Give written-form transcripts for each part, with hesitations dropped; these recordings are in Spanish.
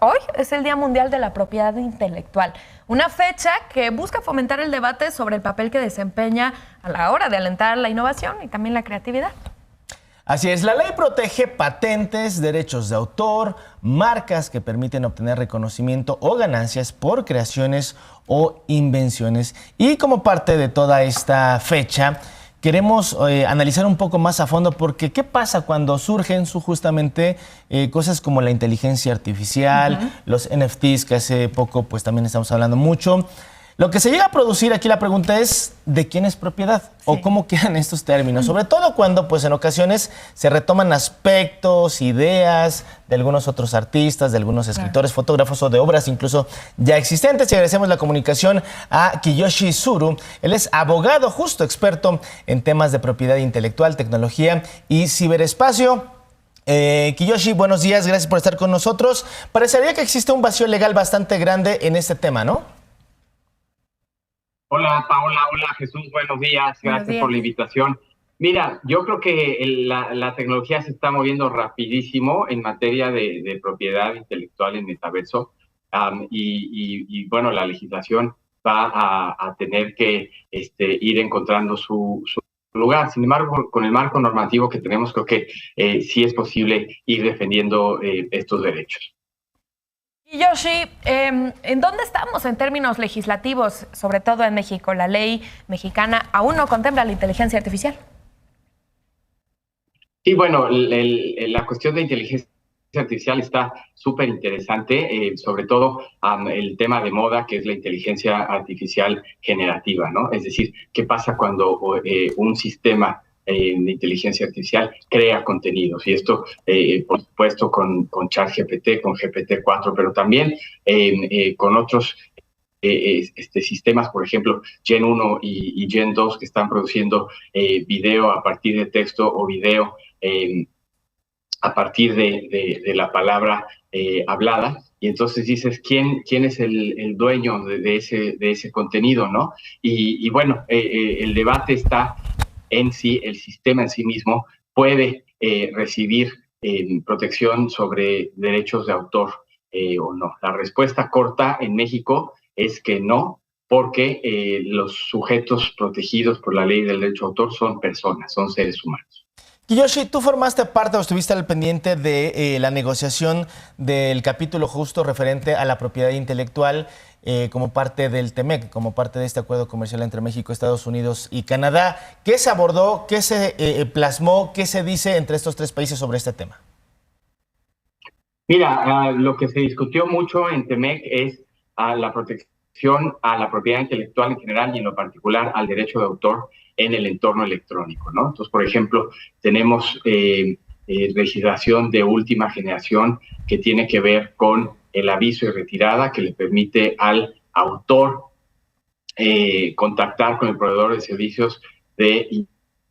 hoy es el Día Mundial de la Propiedad Intelectual, una fecha que busca fomentar el debate sobre el papel que desempeña a la hora de alentar la innovación y también la creatividad. Así es, la ley protege patentes, derechos de autor, marcas que permiten obtener reconocimiento o ganancias por creaciones o invenciones. Y como parte de toda esta fecha, queremos analizar un poco más a fondo porque ¿qué pasa cuando surgen justamente cosas como la inteligencia artificial, los NFTs, que hace poco pues también estamos hablando mucho? Lo que se llega a producir, aquí la pregunta es ¿de quién es propiedad? O cómo quedan estos términos, sobre todo cuando pues en ocasiones se retoman aspectos, ideas de algunos otros artistas, de algunos escritores, fotógrafos o de obras incluso ya existentes. Y agradecemos la comunicación a Kiyoshi Tsuru. Él es abogado justo, experto en temas de propiedad intelectual, tecnología y ciberespacio. Kiyoshi, buenos días, gracias por estar con nosotros. Parecería que existe un vacío legal bastante grande en este tema, ¿no? Hola Paola, hola Jesús, buenos días, gracias por la invitación. Mira, yo creo que la tecnología se está moviendo rapidísimo en materia de propiedad intelectual en metaverso y bueno, la legislación va a tener que ir encontrando su lugar. Sin embargo, con el marco normativo que tenemos, creo que sí es posible ir defendiendo estos derechos. Yoshi, ¿en dónde estamos en términos legislativos, sobre todo en México? ¿La ley mexicana aún no contempla la inteligencia artificial? Sí, bueno, la cuestión de inteligencia artificial está súper interesante, sobre todo el tema de moda, que es la inteligencia artificial generativa, ¿no? Es decir, ¿qué pasa cuando un sistema de inteligencia artificial crea contenidos? Y esto, por supuesto, con ChatGPT, con GPT-4, pero también con otros sistemas, por ejemplo, Gen 1 y Gen 2, que están produciendo video a partir de texto o video a partir de la palabra hablada. Y entonces dices, ¿quién es el dueño de ese contenido, no? Y bueno, el debate está en sí, el sistema en sí mismo puede recibir protección sobre derechos de autor o no. La respuesta corta en México es que no, porque los sujetos protegidos por la ley del derecho de autor son personas, son seres humanos. Kiyoshi, tú formaste parte o estuviste al pendiente de la negociación del capítulo justo referente a la propiedad intelectual como parte del TEMEC, como parte de este acuerdo comercial entre México, Estados Unidos y Canadá. ¿Qué se abordó, qué se plasmó, qué se dice entre estos tres países sobre este tema? Mira, lo que se discutió mucho en TEMEC es la protección a la propiedad intelectual en general y en lo particular al derecho de autor en el entorno electrónico, ¿no? Entonces, por ejemplo, tenemos legislación de última generación que tiene que ver con el aviso y retirada, que le permite al autor contactar con el proveedor de servicios de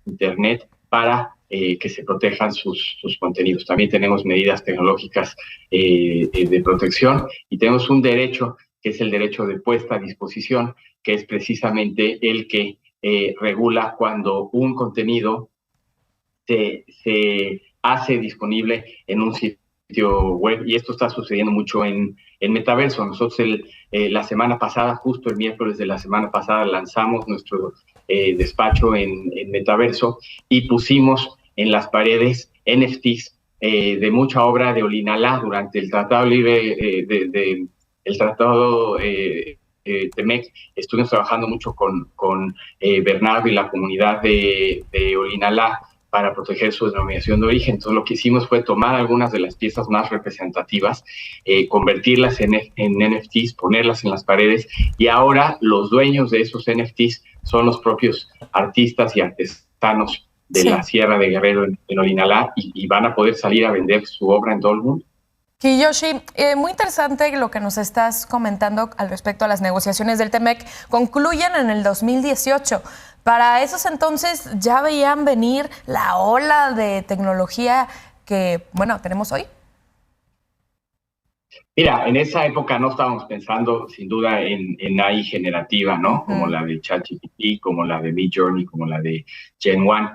Internet para que se protejan sus contenidos. También tenemos medidas tecnológicas de protección y tenemos un derecho que es el derecho de puesta a disposición, que es precisamente el que regula cuando un contenido se hace disponible en un sitio web, y esto está sucediendo mucho en metaverso. Nosotros la semana pasada, justo el miércoles de la semana pasada, lanzamos nuestro despacho en metaverso y pusimos en las paredes NFTs de mucha obra de Olinalá durante el Tratado Libre el Tratado TEMEC. Estuvimos trabajando mucho con Bernardo y la comunidad de Olinalá para proteger su denominación de origen. Entonces lo que hicimos fue tomar algunas de las piezas más representativas, convertirlas en NFTs, ponerlas en las paredes, y ahora los dueños de esos NFTs son los propios artistas y artesanos de la Sierra de Guerrero en Olinalá, y van a poder salir a vender su obra en todo el mundo. Kiyoshi, muy interesante lo que nos estás comentando al respecto a las negociaciones del TEMEC. Concluyen en el 2018. Para esos entonces ya veían venir la ola de tecnología que, bueno, tenemos hoy. Mira, en esa época no estábamos pensando sin duda en AI generativa, ¿no? Como la de ChatGPT, como la de Midjourney, como la de Gen 1,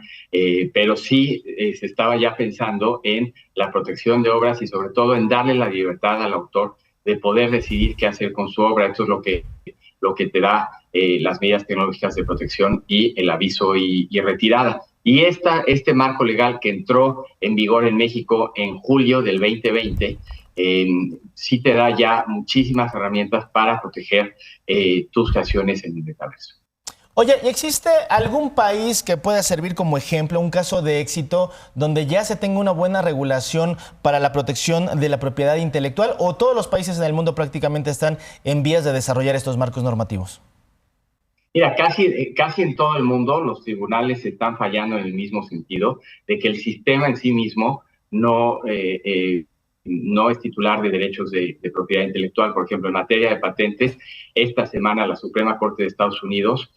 pero sí se estaba ya pensando en la protección de obras y sobre todo en darle la libertad al autor de poder decidir qué hacer con su obra. Esto es lo que te da las medidas tecnológicas de protección y el aviso y retirada. Y este marco legal que entró en vigor en México en julio del 2020, sí te da ya muchísimas herramientas para proteger tus creaciones en el metaverso. Oye, ¿y existe algún país que pueda servir como ejemplo, un caso de éxito, donde ya se tenga una buena regulación para la protección de la propiedad intelectual, o todos los países en el mundo prácticamente están en vías de desarrollar estos marcos normativos? Mira, casi en todo el mundo los tribunales están fallando en el mismo sentido, de que el sistema en sí mismo no es titular de derechos de propiedad intelectual. Por ejemplo, en materia de patentes, esta semana la Suprema Corte de Estados Unidos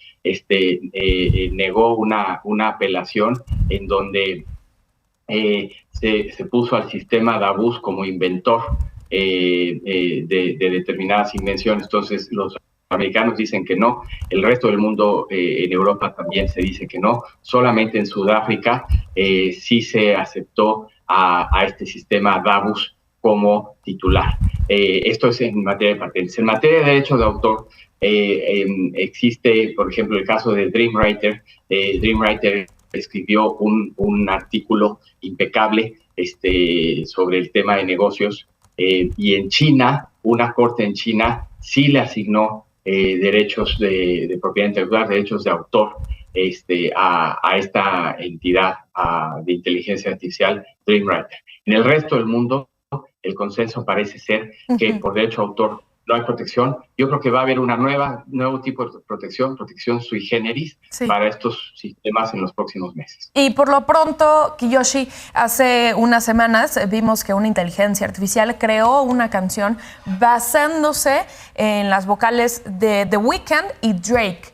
negó una apelación en donde se puso al sistema DABUS como inventor de determinadas invenciones. Entonces, los americanos dicen que no, el resto del mundo, en Europa también se dice que no, solamente en Sudáfrica sí se aceptó a este sistema DABUS como titular. Esto es en materia de patentes. En materia de derechos de autor, existe, por ejemplo, el caso de DreamWriter. DreamWriter escribió un artículo impecable sobre el tema de negocios, y en China, una corte en China sí le asignó derechos de propiedad intelectual, derechos de autor, a esta entidad de inteligencia artificial, DreamWriter. En el resto del mundo, el consenso parece ser que por derecho de autor no hay protección. Yo creo que va a haber nuevo tipo de protección sui generis, sí, para estos sistemas en los próximos meses. Y por lo pronto, Kiyoshi, hace unas semanas vimos que una inteligencia artificial creó una canción basándose en las vocales de The Weeknd y Drake.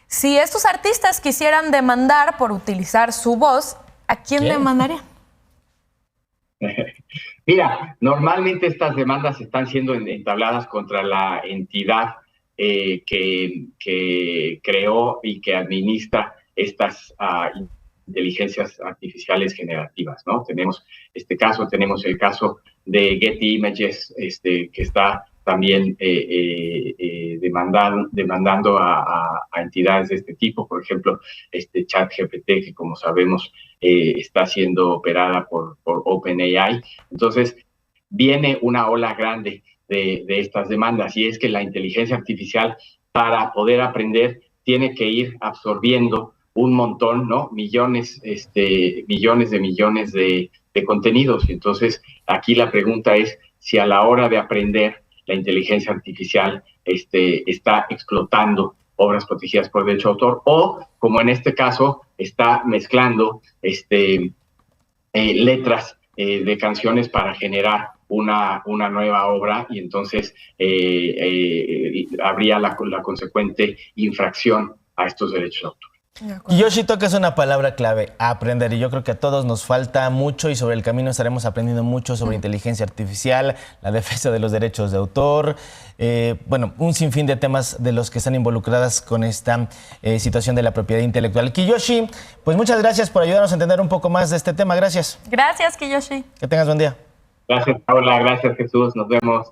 Si estos artistas quisieran demandar por utilizar su voz, ¿a quién demandarían? Mira, normalmente estas demandas están siendo entabladas contra la entidad que creó y que administra estas inteligencias artificiales generativas, ¿no? Tenemos tenemos el caso de Getty Images, que está también demandando a entidades de este tipo. Por ejemplo, ChatGPT, que como sabemos está siendo operada por OpenAI. Entonces, viene una ola grande de estas demandas, y es que la inteligencia artificial, para poder aprender, tiene que ir absorbiendo un montón, ¿no? Millones de contenidos. Y entonces, aquí la pregunta es si a la hora de aprender la inteligencia artificial está explotando obras protegidas por derecho de autor, o, como en este caso, está mezclando letras de canciones para generar una nueva obra, y entonces habría la consecuente infracción a estos derechos de autor. Kiyoshi, tocas una palabra clave: aprender. Y yo creo que a todos nos falta mucho, y sobre el camino estaremos aprendiendo mucho sobre inteligencia artificial, la defensa de los derechos de autor, un sinfín de temas de los que están involucradas con esta situación de la propiedad intelectual. Kiyoshi, pues muchas gracias por ayudarnos a entender un poco más de este tema. Gracias. Gracias, Kiyoshi. Que tengas buen día. Gracias, Paula. Gracias, Jesús. Nos vemos.